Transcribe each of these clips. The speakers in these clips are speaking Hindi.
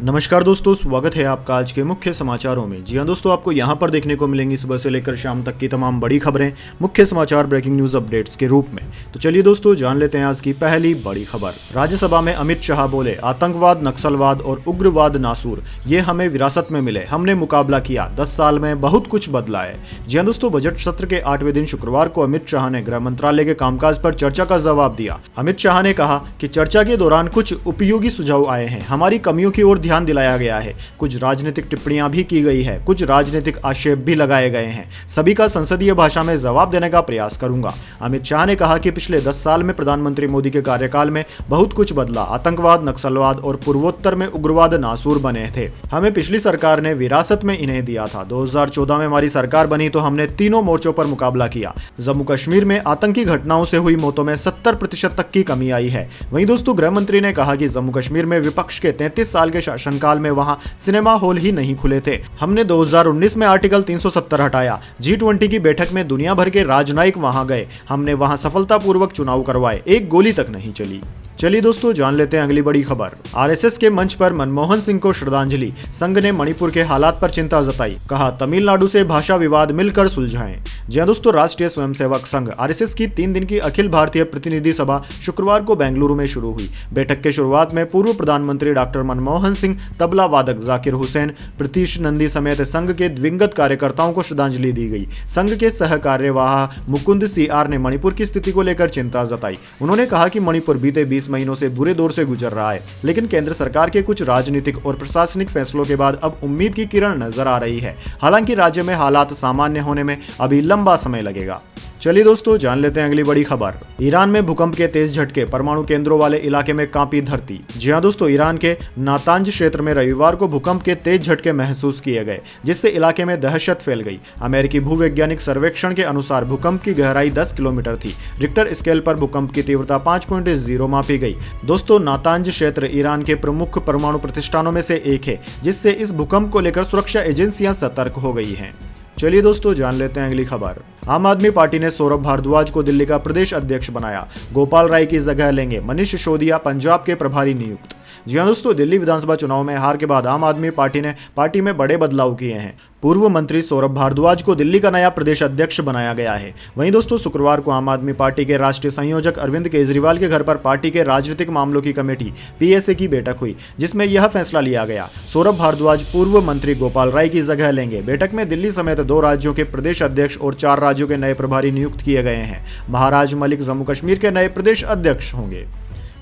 नमस्कार दोस्तों, स्वागत है आपका आज के मुख्य समाचारों में। जी हां दोस्तों, आपको यहां पर देखने को मिलेंगी सुबह से लेकर शाम तक की तमाम बड़ी खबरें मुख्य समाचार ब्रेकिंग न्यूज अपडेट्स के रूप में। तो चलिए दोस्तों, जान लेते हैं आज की पहली बड़ी खबर। राज्यसभा में अमित शाह बोले, आतंकवाद, नक्सलवाद और उग्रवाद नासूर, ये हमें विरासत में मिले, हमने मुकाबला किया, 10 साल में बहुत कुछ बदला है। जी हां दोस्तों, बजट सत्र के 8वें दिन शुक्रवार को अमित शाह ने गृह मंत्रालय के कामकाज पर चर्चा का जवाब दिया। अमित शाह ने कहा कि चर्चा के दौरान कुछ उपयोगी सुझाव आए हैं, हमारी कमियों की ओर ध्यान दिलाया गया है, कुछ राजनीतिक टिप्पणियां भी की गई है, कुछ राजनीतिक आक्षेप भी लगाए गए हैं, सभी का संसदीय भाषा में जवाब देने का प्रयास करूंगा। अमित शाह ने कहा कि पिछले 10 साल में प्रधानमंत्री मोदी के कार्यकाल में बहुत कुछ बदला, आतंकवाद, नक्सलवाद और पूर्वोत्तर में उग्रवाद नासूर बने थे। हमें पिछली सरकार ने विरासत में इन्हें दिया था। 2014 में हमारी सरकार बनी तो हमने तीनों मोर्चों पर मुकाबला किया। जम्मू कश्मीर में आतंकी घटनाओं से हुई मौतों में 70% तक की कमी आई है। वहीं दोस्तों, गृह मंत्री ने कहा कि जम्मू कश्मीर में विपक्ष के 33 साल के शासनकाल में वहां सिनेमा हॉल ही नहीं खुले थे। हमने 2019 में आर्टिकल 370 हटाया। G20 की बैठक में दुनिया भर के राजनयिक वहां गए, हमने वहां सफलतापूर्वक चुनाव करवाए, एक गोली तक नहीं चली। चलिए दोस्तों, जान लेते हैं अगली बड़ी खबर। आरएसएस के मंच पर मनमोहन सिंह को श्रद्धांजलि, संघ ने मणिपुर के हालात पर चिंता जताई, कहा तमिलनाडु से भाषा विवाद मिलकर सुलझाएं। जी हां दोस्तों, राष्ट्रीय स्वयंसेवक संघ आरएसएस की 3 दिन की अखिल भारतीय प्रतिनिधि सभा शुक्रवार को बेंगलुरु में शुरू हुई। बैठक के शुरुआत में पूर्व प्रधानमंत्री डॉक्टर मनमोहन सिंह, तबला वादक जाकिर हुसैन, प्रतीश नंदी समेत संघ के दिवंगत कार्यकर्ताओं को श्रद्धांजलि दी गई। संघ के सह कार्यवाह मुकुंद सीआर ने मणिपुर की स्थिति को लेकर चिंता जताई। उन्होंने कहा कि मणिपुर बीते 20 महीनों से बुरे दौर से गुजर रहा है, लेकिन केंद्र सरकार के कुछ राजनीतिक और प्रशासनिक फैसलों के बाद अब उम्मीद की किरण नजर आ रही है। हालांकि राज्य में हालात सामान्य होने में अभी लंबा समय लगेगा। चलिए दोस्तों, जान लेते हैं अगली बड़ी खबर। ईरान में भूकंप के तेज झटके, परमाणु केंद्रों वाले इलाके में कांपी धरती। जी हां दोस्तों, ईरान के नातांज क्षेत्र में रविवार को भूकंप के तेज झटके महसूस किए गए, जिससे इलाके में दहशत फैल गई। अमेरिकी भूवैज्ञानिक सर्वेक्षण के अनुसार भूकंप की गहराई 10 किलोमीटर थी। रिक्टर स्केल पर भूकंप की तीव्रता 5.0 मापी गई। दोस्तों, नातांज क्षेत्र ईरान के प्रमुख परमाणु प्रतिष्ठानों में से एक है, जिससे इस भूकंप को लेकर सुरक्षा एजेंसियां सतर्क हो गई हैं। चलिए दोस्तों, जान लेते हैं अगली खबर। आम आदमी पार्टी ने सौरभ भारद्वाज को दिल्ली का प्रदेश अध्यक्ष बनाया, गोपाल राय की जगह लेंगे मनीष सिसोदिया पंजाब के प्रभारी नियुक्त। जी हां दोस्तों, दिल्ली विधानसभा चुनाव में हार के बाद आम आदमी पार्टी ने पार्टी में बड़े बदलाव किए हैं। पूर्व मंत्री सौरभ भारद्वाज को दिल्ली का नया प्रदेश अध्यक्ष बनाया गया है। वहीं दोस्तों, शुक्रवार को आम आदमी पार्टी के राष्ट्रीय संयोजक अरविंद केजरीवाल के घर पर पार्टी के राजनीतिक मामलों की कमेटी PSA की बैठक हुई, जिसमें यह फैसला लिया गया, सौरभ भारद्वाज पूर्व मंत्री गोपाल राय की जगह लेंगे। बैठक में दिल्ली समेत 2 राज्यों के प्रदेश अध्यक्ष और 4 राज्यों के नए प्रभारी नियुक्त किए गए हैं। महाराज मलिक जम्मू कश्मीर के नए प्रदेश अध्यक्ष होंगे।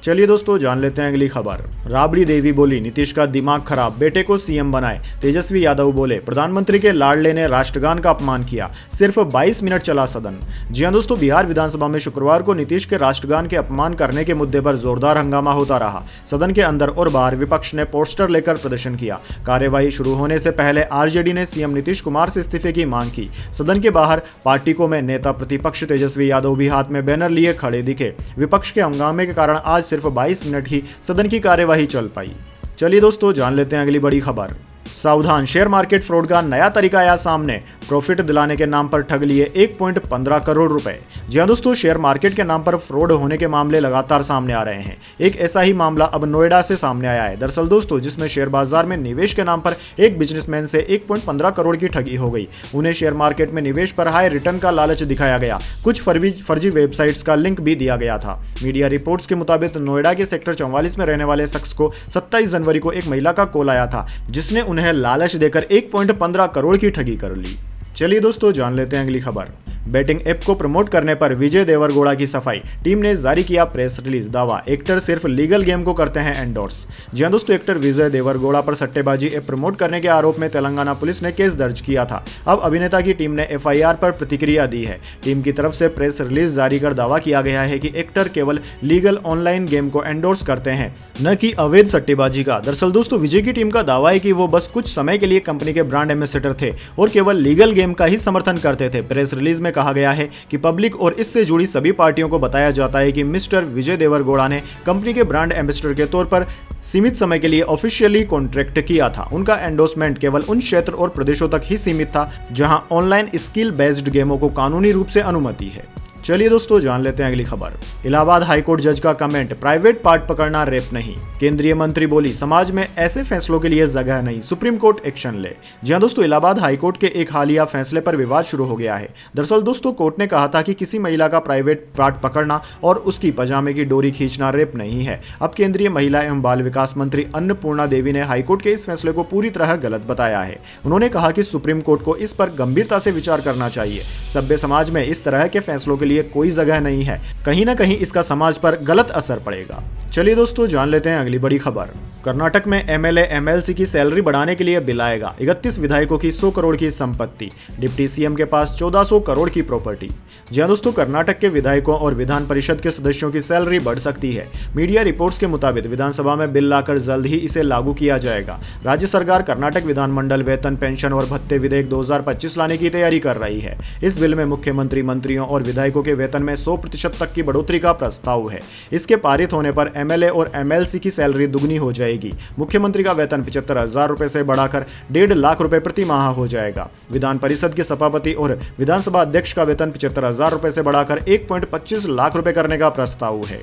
चलिए दोस्तों, जान लेते हैं अगली खबर। राबड़ी देवी बोली, नीतीश का दिमाग खराब, बेटे को CM बनाए। तेजस्वी यादव बोले, प्रधानमंत्री के लाडले ने राष्ट्रगान का अपमान किया, सिर्फ 22 मिनट चला सदन। जी हां दोस्तों, बिहार विधानसभा में शुक्रवार को नीतीश के राष्ट्रगान के अपमान करने के मुद्दे पर जोरदार हंगामा होता रहा। सदन के अंदर और बाहर विपक्ष ने पोस्टर लेकर प्रदर्शन किया। कार्यवाही शुरू होने से पहले RJD ने CM नीतीश कुमार से इस्तीफे की मांग की। सदन के बाहर पार्टिकों में नेता प्रतिपक्ष तेजस्वी यादव भी हाथ में बैनर लिए खड़े दिखे। विपक्ष के हंगामे के कारण आज सिर्फ 22 मिनट ही सदन की कार्यवाही चल पाई। चलिए दोस्तों, जान लेते हैं अगली बड़ी खबर। सावधान, शेयर मार्केट फ्रॉड का नया तरीका आया सामने, प्रॉफिट दिलाने के नाम पर ठग लिए 1.15 करोड़ रुपए। जी हां दोस्तों, शेयर मार्केट के नाम पर फ्रॉड होने के मामले लगातार सामने आ रहे हैं। एक ऐसा ही मामला अब नोएडा से सामने आया है। दरअसल दोस्तों, जिसमें शेयर बाजार में निवेश के नाम पर एक बिजनेसमैन से 1.15 करोड़ की ठगी हो गई। उन्हें शेयर मार्केट में निवेश पर हाई रिटर्न का लालच दिखाया गया, कुछ फर्जी वेबसाइट्स का लिंक भी दिया गया था। मीडिया रिपोर्ट्स के मुताबिक नोएडा के सेक्टर 44 में रहने वाले शख्स को 27 जनवरी को एक महिला का कॉल आया था, जिसने उन्हें लालच देकर 1.15 करोड़ की ठगी कर ली। चलिए दोस्तों, जान लेते हैं अगली खबर। बैटिंग ऐप को प्रमोट करने पर विजय देवरगोड़ा की सफाई, टीम ने जारी किया प्रेस रिलीज। दावा, एक्टर सिर्फ लीगल गेम को करते हैं एंडोर्स। जी हां दोस्तों, एक्टर विजय देवरगोड़ा पर सट्टेबाजी ऐप प्रमोट करने के आरोप में तेलंगाना पुलिस ने केस दर्ज किया था। अब अभिनेता की टीम ने FIR पर प्रतिक्रिया दी है। टीम की तरफ से प्रेस रिलीज जारी कर दावा किया गया है कि एक्टर केवल लीगल ऑनलाइन गेम को एंडोर्स करते हैं, न कि अवैध सट्टेबाजी का। दरअसल दोस्तों, विजय की टीम का दावा है कि वो बस कुछ समय के लिए कंपनी के ब्रांड एम्बेसडर थे और केवल लीगल गेम का ही समर्थन करते थे। प्रेस रिलीज में कहा गया है कि पब्लिक और इससे जुड़ी सभी पार्टियों को बताया जाता है कि मिस्टर विजय देवरगोड़ा ने कंपनी के ब्रांड एम्बेसडर के तौर पर सीमित समय के लिए ऑफिशियली कॉन्ट्रैक्ट किया था। उनका एंडोर्समेंट केवल उन क्षेत्र और प्रदेशों तक ही सीमित था जहां ऑनलाइन स्किल बेस्ड गेमों को कानूनी रूप से अनुमति है। चलिए दोस्तों जान लेते हैं अगली खबर। इलाहाबाद हाईकोर्ट जज का कमेंट, प्राइवेट पार्ट पकड़ना रेप नहीं। केंद्रीय मंत्री बोली, समाज में ऐसे फैसलों के लिए जगह नहीं, सुप्रीम कोर्ट एक्शन ले। जी हां दोस्तों, इलाहाबाद हाईकोर्ट के एक हालिया फैसले पर विवाद शुरू हो गया है। दरअसल दोस्तों, कोर्ट ने कहा था कि किसी महिला का प्राइवेट पार्ट पकड़ना और उसकी पजामे की डोरी खींचना रेप नहीं है। अब केंद्रीय महिला एवं बाल विकास मंत्री अन्नपूर्णा देवी ने हाईकोर्ट के इस फैसले को पूरी तरह गलत बताया है। उन्होंने कहा कि सुप्रीम कोर्ट को इस पर गंभीरता से विचार करना चाहिए। सभ्य समाज में इस तरह के फैसलों के लिए कोई जगह नहीं है, कहीं ना कहीं इसका समाज पर गलत असर पड़ेगा। चलिए दोस्तों जान लेते हैं अगली बड़ी खबर। कर्नाटक में एमएलए एमएलसी की सैलरी बढ़ाने के लिए बिल आएगा। 31 विधायकों की 100 करोड़ की संपत्ति, डिप्टी सीएम के पास 1400 करोड़ की प्रॉपर्टी। जी हां दोस्तों, कर्नाटक के विधायकों और विधान परिषद के सदस्यों की सैलरी बढ़ सकती है। मीडिया रिपोर्ट्स के मुताबिक विधानसभा में बिल लाकर जल्द ही इसे लागू किया जाएगा। राज्य सरकार कर्नाटक विधानमंडल वेतन, पेंशन और भत्ते विधेयक 2025 लाने की तैयारी कर रही है। इस बिल में मुख्यमंत्री, मंत्रियों और विधायकों के वेतन में 100% तक की बढ़ोतरी का प्रस्ताव है। इसके पारित होने पर एमएलए और एमएलसी की सैलरी दुगनी हो जाएगी। मुख्यमंत्री का वेतन 75,000 रुपए से बढ़ाकर 1.5 लाख रुपए प्रति माह हो जाएगा। विधान परिषद के सभापति और विधानसभा अध्यक्ष का वेतन 75,000 रुपए से बढ़ाकर 1.25 लाख रुपए करने का प्रस्ताव है।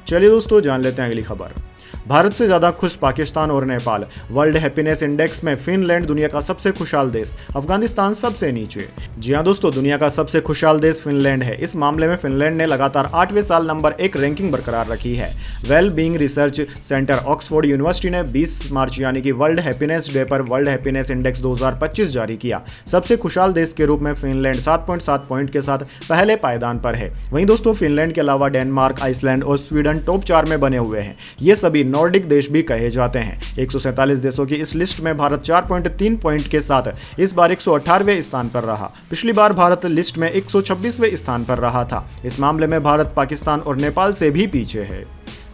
चलिए दोस्तों जान लेते हैं अगली खबर। भारत से ज्यादा खुश पाकिस्तान और नेपाल। वर्ल्ड हैप्पीनेस इंडेक्स में फिनलैंड दुनिया का सबसे खुशहाल देश, अफगानिस्तान सबसे नीचे। जी हां दोस्तों, दुनिया का सबसे खुशहाल देश फिनलैंड है। इस मामले में फिनलैंड ने लगातार 8वें साल नंबर 1 रैंकिंग बरकरार रखी है। Well being research centre Oxford university ने 20 मार्च यानी कि वर्ल्ड हैप्पीनेस डे पर वर्ल्ड हैप्पीनेस इंडेक्स 2025 जारी किया। सबसे खुशहाल देश के रूप में फिनलैंड 7.7 पॉइंट के साथ पहले पायदान पर है। वहीं दोस्तों, फिनलैंड के अलावा डेनमार्क, आइसलैंड और स्वीडन टॉप 4 में बने हुए हैं। ये सभी नॉर्डिक देश भी कहे जाते हैं। 147 देशों की इस लिस्ट में भारत 4.3 पॉइंट के साथ इस बार 118वें स्थान पर रहा। पिछली बार भारत लिस्ट में 126वें स्थान पर रहा था। इस मामले में भारत पाकिस्तान और नेपाल से भी पीछे है।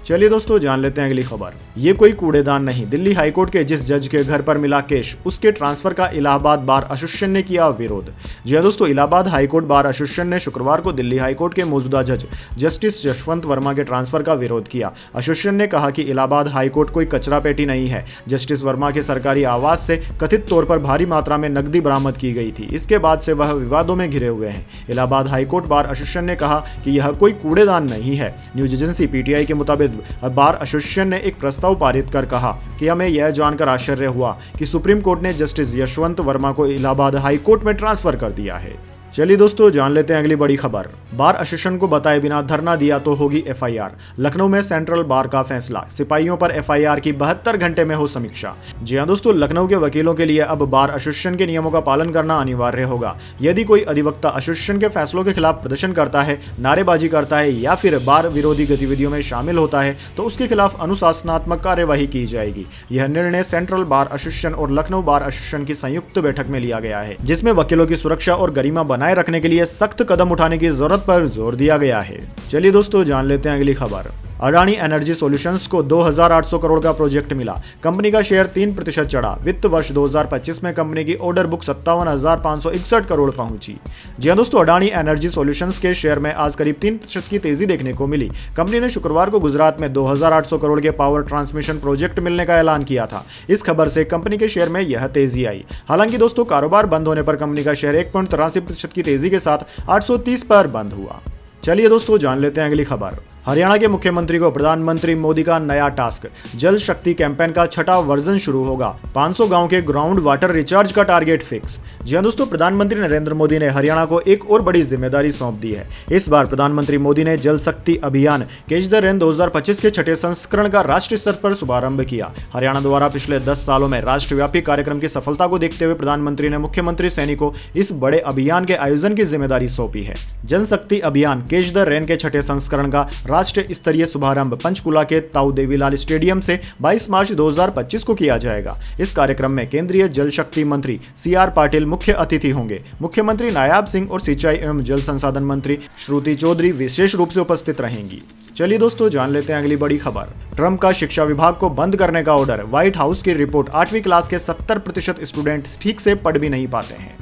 चलिए दोस्तों जान लेते हैं अगली खबर। ये कोई कूड़ेदान नहीं, दिल्ली हाईकोर्ट के जिस जज के घर पर मिला कैश, उसके ट्रांसफर का इलाहाबाद बार एसोसिएशन ने किया विरोध। जी हां दोस्तों, इलाहाबाद हाईकोर्ट बार एसोसिएशन ने शुक्रवार को दिल्ली हाईकोर्ट के मौजूदा जज जस्टिस यशवंत वर्मा के ट्रांसफर का विरोध किया। एसोसिएशन ने कहा कि इलाहाबाद हाईकोर्ट कोई कचरा पेटी नहीं है। जस्टिस वर्मा के सरकारी आवास से कथित तौर पर भारी मात्रा में नकदी बरामद की गई थी। इसके बाद से वह विवादों में घिरे हुए हैं। इलाहाबाद हाईकोर्ट बार एसोसिएशन ने कहा कि यह कोई कूड़ेदान नहीं है। न्यूज एजेंसी पीटीआई के मुताबिक बार एसोसिएशन ने एक प्रस्ताव पारित कर कहा कि हमें यह जानकर आश्चर्य हुआ कि सुप्रीम कोर्ट ने जस्टिस यशवंत वर्मा को इलाहाबाद हाई कोर्ट में ट्रांसफर कर दिया है। चलिए दोस्तों जान लेते हैं अगली बड़ी खबर। बार एसोसिएशन को बताए बिना धरना दिया तो होगी एफआईआर। लखनऊ में सेंट्रल बार का फैसला, सिपाहियों पर एफआईआर की 72 घंटे में हो समीक्षा। जी हां दोस्तों, लखनऊ के वकीलों के लिए अब बार एसोसिएशन के नियमों का पालन करना अनिवार्य होगा। यदि कोई अधिवक्ता एसोसिएशन के फैसलों के खिलाफ प्रदर्शन करता है, नारेबाजी करता है या फिर बार विरोधी गतिविधियों में शामिल होता है तो उसके खिलाफ अनुशासनात्मक कार्यवाही की जाएगी। यह निर्णय सेंट्रल बार एसोसिएशन और लखनऊ बार एसोसिएशन की संयुक्त बैठक में लिया गया है, जिसमें वकीलों की सुरक्षा और गरिमा बनाए रखने के लिए सख्त कदम उठाने की जरूरत पर जोर दिया गया है। चलिए दोस्तों जान लेते हैं अगली खबर। अडानी एनर्जी सॉल्यूशंस को 2,800 करोड़ का प्रोजेक्ट मिला। कंपनी का शेयर 3% चढ़ा। वित्त वर्ष 2025 में कंपनी की ऑर्डर बुक 57,561 करोड़ पहुंची। जी हां दोस्तों, अडानी एनर्जी सॉल्यूशंस के शेयर में आज करीब 3% की तेजी देखने को मिली। कंपनी ने शुक्रवार को गुजरात में 2,800 करोड़ के पावर ट्रांसमिशन प्रोजेक्ट मिलने का ऐलान किया था। इस खबर से कंपनी के शेयर में यह तेजी आई। हालांकि दोस्तों, कारोबार बंद होने पर कंपनी का शेयर 1.83% की तेजी के साथ 830 पर बंद हुआ। चलिए दोस्तों जान लेते हैं अगली खबर। हरियाणा के मुख्यमंत्री को प्रधानमंत्री मोदी का नया टास्क, जल शक्ति कैंपेन का 6वां वर्जन शुरू होगा। 500 गांव के ग्राउंड वाटर रिचार्ज का टारगेट फिक्स। जी हां दोस्तों, प्रधानमंत्री नरेंद्र मोदी ने हरियाणा को एक और बड़ी जिम्मेदारी सौंप दी है। इस बार प्रधानमंत्री मोदी ने जल शक्ति अभियान कैच द रेन 2025 के 6ठे संस्करण का राष्ट्रीय स्तर पर शुभारंभ किया। हरियाणा द्वारा पिछले 10 सालों में राष्ट्रव्यापी कार्यक्रम की सफलता को देखते हुए प्रधानमंत्री ने मुख्यमंत्री सैनी को इस बड़े अभियान के आयोजन की जिम्मेदारी सौंपी है। जल शक्ति अभियान कैच द रेन के 6ठे संस्करण का राष्ट्रीय स्तरीय शुभारंभ पंचकुला के ताऊ देवीलाल स्टेडियम से 22 मार्च 2025 को किया जाएगा। इस कार्यक्रम में केंद्रीय जल शक्ति मंत्री CR पाटिल मुख्य अतिथि होंगे। मुख्यमंत्री नायाब सिंह और सिंचाई एवं जल संसाधन मंत्री श्रुति चौधरी विशेष रूप से उपस्थित रहेंगी। चलिए दोस्तों जान लेते हैं अगली बड़ी खबर। ट्रंप का शिक्षा विभाग को बंद करने का ऑर्डर। व्हाइट हाउस की रिपोर्ट, 8वीं क्लास के 70% स्टूडेंट ठीक से पढ़ भी नहीं पाते हैं।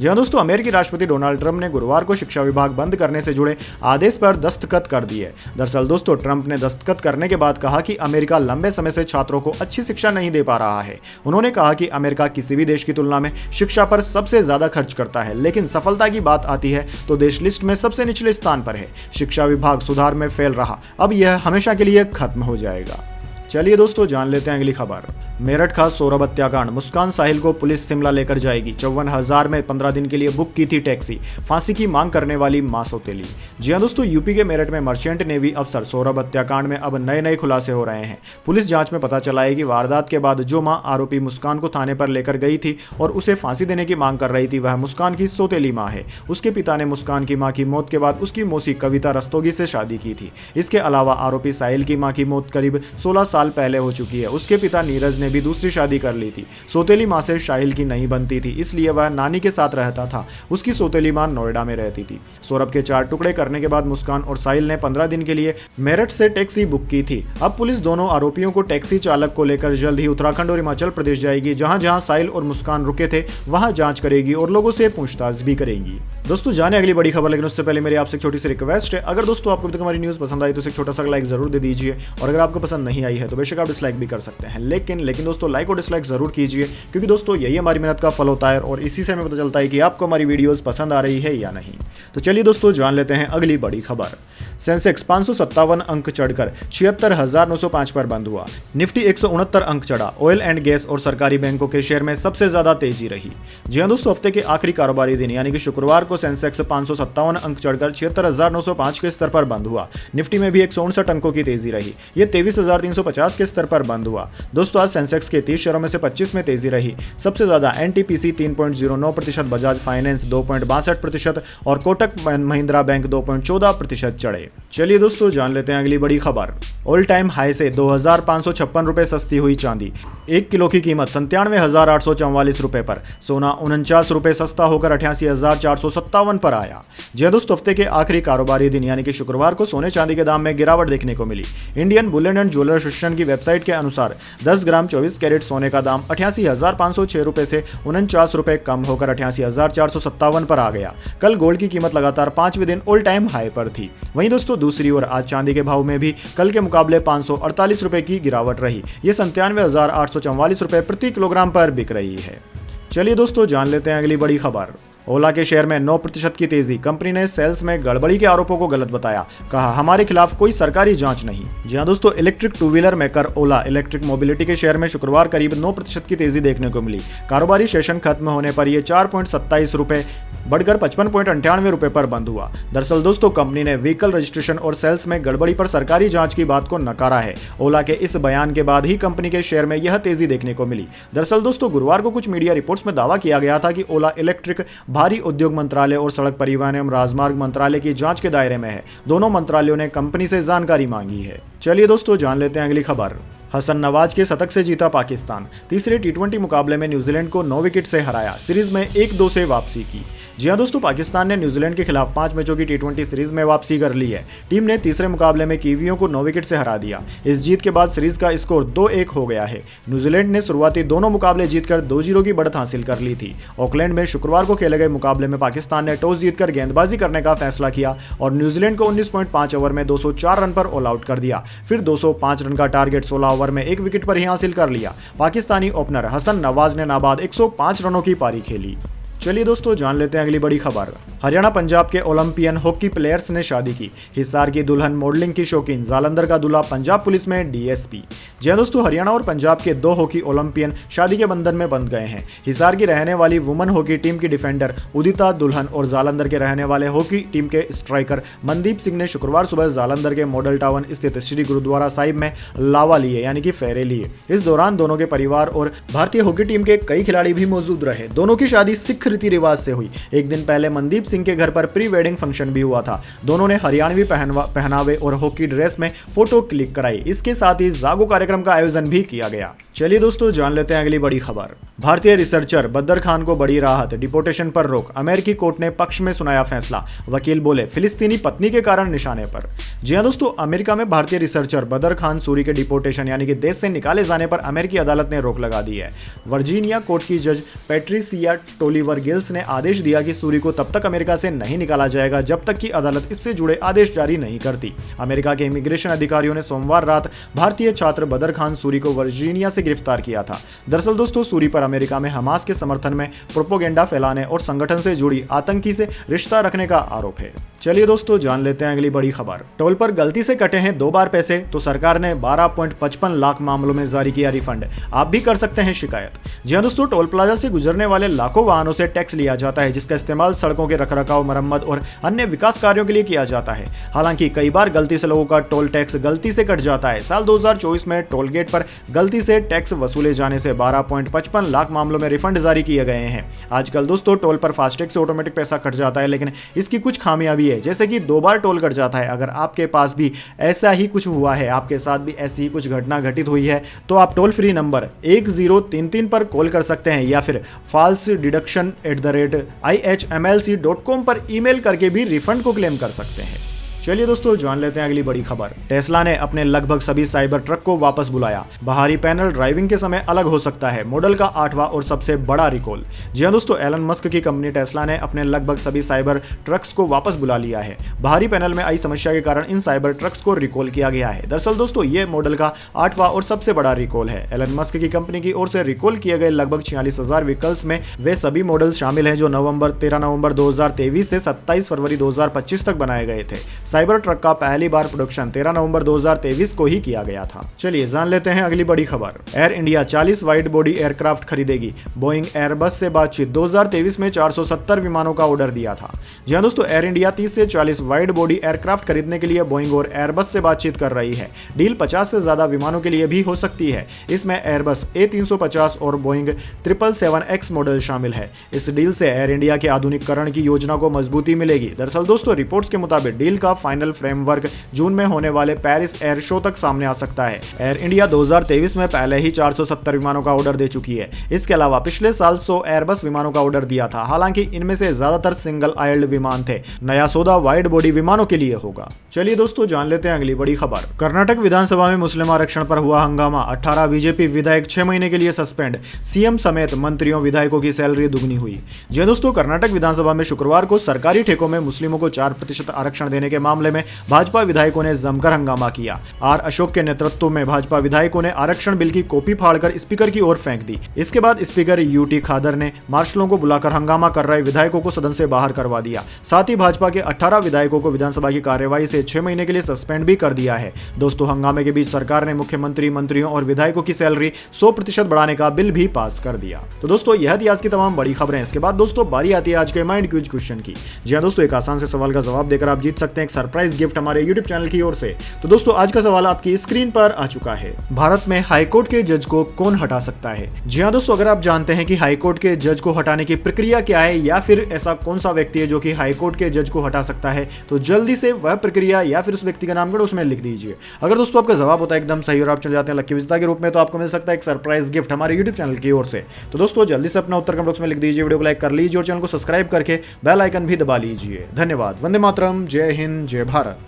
जी हाँ दोस्तों, अमेरिकी राष्ट्रपति डोनाल्ड ट्रंप ने गुरुवार को शिक्षा विभाग बंद करने से जुड़े आदेश पर दस्तखत कर दिए। दरअसल दोस्तों, ट्रंप ने दस्तखत करने के बाद कहा कि अमेरिका लंबे समय से छात्रों को अच्छी शिक्षा नहीं दे पा रहा है। उन्होंने कहा कि अमेरिका किसी भी देश की तुलना में शिक्षा पर सबसे ज्यादा खर्च करता है, लेकिन सफलता की बात आती है तो देश लिस्ट में सबसे निचले स्थान पर है। शिक्षा विभाग सुधार में फेल रहा, अब यह हमेशा के लिए खत्म हो जाएगा। चलिए दोस्तों, जान लेते हैं अगली खबर। मेरठ का सौरभ हत्याकांड, मुस्कान साहिल को पुलिस शिमला लेकर जाएगी। 54,000 में 15 दिन के लिए बुक की थी टैक्सी, फांसी की मांग करने वाली मां सौतेली। जी हाँ दोस्तों, यूपी के मेरठ में मर्चेंट नेवी अफसर सौरभ हत्याकांड में अब नए खुलासे हो रहे हैं। पुलिस जांच में पता चला है कि वारदात के बाद जो मां आरोपी मुस्कान को थाने पर लेकर गई थी और उसे फांसी देने की मांग कर रही थी, वह मुस्कान की सौतेली मां है। उसके पिता ने मुस्कान की मां की मौत के बाद उसकी मौसी कविता रस्तोगी से शादी की थी। इसके अलावा आरोपी साहिल की मां की मौत करीब 16 साल पहले हो चुकी है। उसके पिता नीरज ने भी दूसरी शादी कर ली थी। सौतेली मां से साहिल की नहीं बनती थी, इसलिए वह नानी के साथ रहता था। उसकी सौतेली मां नोएडा में रहती थी। सौरभ के 4 टुकड़े करने के बाद मुस्कान और साहिल ने 15 दिन के लिए मेरठ से टैक्सी बुक की थी। अब पुलिस दोनों आरोपियों को टैक्सी चालक को लेकर जल्द ही उत्तराखंड और हिमाचल प्रदेश जाएगी। जहां साहिल और मुस्कान रुके थे वहां जांच करेगी और लोगों से पूछताछ भी करेगी। दोस्तों, जाने अगली बड़ी खबर, लेकिन उससे पहले मेरी आपसे एक छोटी सी रिक्वेस्ट है। अगर दोस्तों आपको अभी तक हमारी न्यूज़ पसंद आई तो एक छोटा सा लाइक जरूर दे दीजिए, और अगर आपको पसंद नहीं आई है तो बेशक आप डिसलाइक भी कर सकते हैं। लेकिन दोस्तों, लाइक और डिसलाइक जरूर कीजिए, क्योंकि दोस्तों यही हमारी मेहनत का फल होता है और इसी से हमें पता चलता है कि आपको हमारी वीडियोस पसंद आ रही है या नहीं। तो चलिए दोस्तों, जान लेते हैं अगली बड़ी खबर। सेंसेक्स 557 अंक चढ़कर 76,905 पर बंद हुआ। निफ्टी 169 अंक चढ़ा। ऑयल एंड गैस और सरकारी बैंकों के शेयर में सबसे ज्यादा तेजी रही। जी हां दोस्तों, हफ्ते के आखिरी कारोबारी दिन यानी कि शुक्रवार को सेंसेक्स 557 अंक चढ़कर 76,905 के स्तर पर बंद हुआ। निफ्टी में भी 159 अंकों की तेजी रही। यह 23,350 के स्तर पर बंद हुआ। दोस्तों, आज सेंसेक्स के 30 शेयरों में से 25 में तेजी रही। सबसे ज्यादा एनटीपीसी 3.09%, बजाज फाइनेंस 2.62% और कोटक महिंद्रा बैंक 2.14% चढ़े। चलिए दोस्तों, जान लेते हैं अगली बड़ी खबर। ऑल टाइम हाई से 2,556 रुपए सस्ती हुई चांदी। 1 किलो की कीमत 97,844 रुपए पर। सोना 49 रुपए सस्ता होकर 88,457 पर आया। जी हां दोस्तों, हफ्ते के आखिरी कारोबारी दिन यानी कि शुक्रवार को सोने चांदी के दाम में गिरावट देखने को मिली। Indian bullion and jeweller association की वेबसाइट के अनुसार 10 ग्राम 24 कैरेट सोने का दाम 88,506 रुपए से 49 रुपए कम होकर 88,457 पर आ गया। कल गोल्ड की कीमत लगातार 5वें दिन ऑल टाइम हाई पर थी। वहीं दोस्तों, दूसरी ओर आज चांदी के भाव में भी कल के मुकाबले 548 रुपए की गिरावट रही। ये 97,844 रुपए प्रति किलोग्राम पर बिक रही है। चलिए दोस्तों, जान लेते हैं अगली बड़ी खबर। ओला के शेयर में 9% की तेजी। कंपनी ने सेल्स में गड़बड़ी के आरोपों को गलत बताया। कहा, हमारे खिलाफ कोई सरकारी जांच नहीं। जी हां दोस्तों, इलेक्ट्रिक 2 व्हीलर मेकर ओला इलेक्ट्रिक मोबिलिटी के शेयर में शुक्रवार करीब 9% की तेजी देखने को मिली। कारोबारी सेशन खत्म होने पर यह 4.27 रुपए बढ़कर 55.98 रुपए पर बंद हुआ। दरअसल दोस्तों, कंपनी ने व्हीकल रजिस्ट्रेशन और सेल्स में गड़बड़ी पर सरकारी जांच की बात को नकारा है। ओला के इस बयान के बाद ही कंपनी के शेयर में यह तेजी देखने को मिली। दरअसल दोस्तों, गुरुवार को कुछ मीडिया रिपोर्ट्स में दावा किया गया था कि ओला इलेक्ट्रिक भारी उद्योग मंत्रालय और सड़क परिवहन एवं राजमार्ग मंत्रालय की जांच के दायरे में है। दोनों मंत्रालयों ने कंपनी से जानकारी मांगी है। चलिए दोस्तों, जान लेते हैं अगली खबर। हसन नवाज के शतक से जीता पाकिस्तान। तीसरे टी20 मुकाबले में न्यूजीलैंड को 9 विकेट से हराया। सीरीज में 1-2 से वापसी की। जी हां दोस्तों, पाकिस्तान ने न्यूजीलैंड के खिलाफ 5 मैचों की टी20 सीरीज में वापसी कर ली है। टीम ने तीसरे मुकाबले में कीवियों को 9 विकेट से हरा दिया। इस जीत के बाद सीरीज का स्कोर 2-1 हो गया है। न्यूजीलैंड ने शुरुआती दोनों मुकाबले जीतकर 2-0 की बढ़त हासिल कर ली थी। ऑकलैंड में शुक्रवार को खेले गए मुकाबले में पाकिस्तान ने टॉस जीतकर गेंदबाजी करने का फैसला किया और न्यूजीलैंड को 19.5 ओवर में 204 रन पर ऑल आउट कर दिया। फिर 205 रन का टारगेट 16 ओवर में 1 विकेट पर ही हासिल कर लिया। पाकिस्तानी ओपनर हसन नवाज ने नाबाद 105 रनों की पारी खेली। चलिए दोस्तों, जान लेते हैं अगली बड़ी खबर। हरियाणा पंजाब के ओलंपियन हॉकी प्लेयर्स ने शादी की। हिसार की दुल्हन मॉडलिंग की शौकीन, जालंधर का दूल्हा पंजाब पुलिस में डीएसपी। जी हां दोस्तों, हरियाणा और पंजाब के 2 हॉकी ओलंपियन शादी के बंधन में बंध गए हैं। हिसार की रहने वाली वुमेन हॉकी टीम की डिफेंडर उदिता दुल्हन और जालंधर के रहने वाले हॉकी टीम के स्ट्राइकर मनदीप सिंह ने शुक्रवार सुबह जालंधर के मॉडल टाउन स्थित श्री गुरुद्वारा साहिब में लावा लिए यानी कि फेरे लिए। इस दौरान दोनों के परिवार और भारतीय हॉकी टीम के कई खिलाड़ी भी मौजूद रहे। दोनों की शादी सिख रीति रिवाज से हुई। एक दिन पहले मनदीप सिंह के घर पर प्री वेडिंग फंक्शन भी हुआ था। दोनों ने हरियाणवी पहनावे और हॉकी ड्रेस में फोटो क्लिक कराई। इसके साथ ही जागो कार्यक्रम का आयोजन भी किया गया। चलिए दोस्तों, जान लेते हैं अगली बड़ी खबर। भारतीय रिसर्चर बद्र खान को बड़ी राहत, डिपोर्टेशन पर रोक। अमेरिकी कोर्ट ने पक्ष में सुनाया फैसला। वकील बोले फिलिस्तीनी पत्नी के कारण निशाने पर। जी हां दोस्तों, अमेरिका में भारतीय रिसर्चर बद्र खान सूरी के डिपोर्टेशन यानी कि देश से निकाले जाने पर अमेरिकी अदालत ने रोक लगा दी है। वर्जीनिया कोर्ट की जज पैट्रिसिया टोलिवर गिल्स ने आदेश दिया कि सूरी को तब तक अमेरिका से नहीं निकाला जाएगा जब तक कि अदालत इससे जुड़े आदेश जारी नहीं करती। अमेरिका के इमिग्रेशन अधिकारियों ने सोमवार रात भारतीय छात्र बद्र खान सूरी को वर्जीनिया से गिरफ्तार किया था। दरअसल दोस्तों, सूरी पर अमेरिका में हमास के समर्थन में प्रोपोगेंडा फैलाने और संगठन से जुड़ी आतंकी से रिश्ता रखने का आरोप है। चलिए दोस्तों, जान लेते हैं अगली बड़ी खबर। टोल पर गलती से कटे हैं 2 बार पैसे तो सरकार ने 12.55 लाख मामलों में जारी किया रिफंड। आप भी कर सकते हैं शिकायत। जी हां दोस्तों, टोल प्लाजा से गुजरने वाले लाखों वाहनों से टैक्स लिया जाता है, जिसका इस्तेमाल सड़कों के रखरखाव, मरम्मत और अन्य विकास कार्यों के लिए किया जाता है। हालांकि कई बार गलती से लोगों का टोल टैक्स गलती से कट जाता है। साल 2024 में टोल गेट पर गलती से टैक्स वसूले जाने से 12.55 लाख मामलों में रिफंड जारी किए गए हैं। आजकल दोस्तों टोल पर फास्टैग से ऑटोमेटिक पैसा कट जाता है, लेकिन इसकी कुछ खामियां भी है, जैसे कि 2 बार टोल कट जाता है। अगर आपके पास भी ऐसा ही कुछ हुआ है, आपके साथ भी ऐसी ही कुछ घटना घटित हुई है, तो आप टोल फ्री नंबर 1033 पर कॉल कर सकते हैं या फिर falsededuction@ihmlc.com पर ईमेल करके भी रिफंड को क्लेम कर सकते हैं। चलिए दोस्तों, जान लेते हैं अगली बड़ी खबर। टेस्ला ने अपने लगभग सभी साइबर ट्रक को वापस बुलाया। बाहरी पैनल ड्राइविंग के समय अलग हो सकता है, मॉडल का 8वां और सबसे बड़ा रिकॉल। जी हां दोस्तों, एलन मस्क की कंपनी टेस्ला ने अपने लगभग सभी साइबर ट्रक्स को वापस बुला लिया है। बाहरी पैनल में आई समस्या के कारण इन साइबर ट्रक्स को रिकॉल किया गया है। दरअसल दोस्तों, ये मॉडल का 8वां और सबसे बड़ा रिकॉल है। एलन मस्क की कंपनी की ओर से रिकॉल किए गए लगभग 46,000 व्हीकल्स में वे सभी मॉडल शामिल हैं जो 13 नवंबर 2023 से 27 फरवरी 2025 तक बनाए गए थे। साइबर ट्रक का पहली बार प्रोडक्शन 13 नवंबर 2023 को ही किया गया था। चलिए जान लेते हैं अगली बड़ी खबर। Air India 40 wide body aircraft खरीदेगी। बोइंग एयरबस से बातचीत। 2023 में 470 विमानों का ऑर्डर दिया था। जी हां दोस्तों, एयर इंडिया 30 से 40 वाइड बॉडी एयरक्राफ्ट खरीदने के लिए बोइंग और एयरबस से बातचीत कर रही है। डील 50 से ज्यादा विमानों के लिए भी हो सकती है। इसमें एयरबस A350 और बोइंग 777X मॉडल शामिल है। इस डील से एयर इंडिया के आधुनिकीकरण की योजना को मजबूती मिलेगी। दरअसल दोस्तों, रिपोर्ट्स के मुताबिक डील का फाइनल फ्रेमवर्क जून में होने वाले पेरिस एयर शो तक सामने आ सकता है। एयर इंडिया 2023 में पहले ही 470 विमानों का ऑर्डर दे चुकी है। इसके अलावा पिछले साल 100 एयरबस विमानों का ऑर्डर दिया था। हालांकि इनमें से ज्यादातर सिंगल आयल्ड विमान थे। नया सौदा वाइड बॉडी विमानों के लिए होगा। चलिए दोस्तों, जान लेते हैं अगली बड़ी खबर। कर्नाटक विधानसभा में मुस्लिम आरक्षण पर हुआ हंगामा। 18 बीजेपी विधायक 6 महीने के लिए सस्पेंड। सीएम समेत मंत्रियों विधायकों की सैलरी दुगनी हुई। जी दोस्तों, कर्नाटक विधानसभा में शुक्रवार को सरकारी ठेकों में मुस्लिमों को 4% आरक्षण देने के मामले में भाजपा विधायकों ने जमकर हंगामा किया। आर अशोक के नेतृत्व में भाजपा विधायकों ने आरक्षण बिल की कॉपी फाड़कर स्पीकर की ओर फेंक दी। इसके बाद स्पीकर यूटी खादर ने मार्शलों को बुलाकर हंगामा कर रहे विधायकों को सदन से बाहर करवा दिया। साथ ही भाजपा के 18 विधायकों को विधानसभा की कार्यवाही से 6 महीने के लिए सस्पेंड भी कर दिया है। दोस्तों, हंगामे के बीच सरकार ने मुख्यमंत्री, मंत्रियों और विधायकों की सैलरी 100% बढ़ाने का बिल भी पास कर दिया। तो दोस्तों, यह थी आज की तमाम बड़ी खबरें। इसके बाद दोस्तों बारी आती है आज के माइंड क्विज क्वेश्चन की। जी हां दोस्तों, एक आसान से सवाल का जवाब देकर आप जीत सकते हैं एक सरप्राइज गिफ्ट हमारे यूट्यूब चैनल की ओर से। तो दोस्तों, आज का सवाल आपकी स्क्रीन पर आ चुका है। भारत में हाईकोर्ट के जज को कौन हटा सकता है? जी हां दोस्तों, अगर आप जानते हैं कि हाईकोर्ट के जज को हटाने की प्रक्रिया क्या है या फिर ऐसा कौन सा व्यक्ति है जो कि हाईकोर्ट के जज को हटा सकता है, तो जल्दी से वह प्रक्रिया या फिर उस व्यक्ति का नाम उसमें लिख दीजिए। अगर दोस्तों आपका जवाब होता है एकदम सही और आप चल जाते हैं लकी विजेता के रूप में, तो आपको मिल सकता है एक सरप्राइज गिफ्ट हमारे यूट्यूब चैनल की ओर से। तो दोस्तों, जल्दी से अपना उत्तर कमेंट बॉक्स में लिख दीजिए, वीडियो को लाइक कर लीजिए और चैनल को सब्सक्राइब करके बेल आइकन भी दबा लीजिए। धन्यवाद। वंदे मातरम। जय हिंद, जय भारत।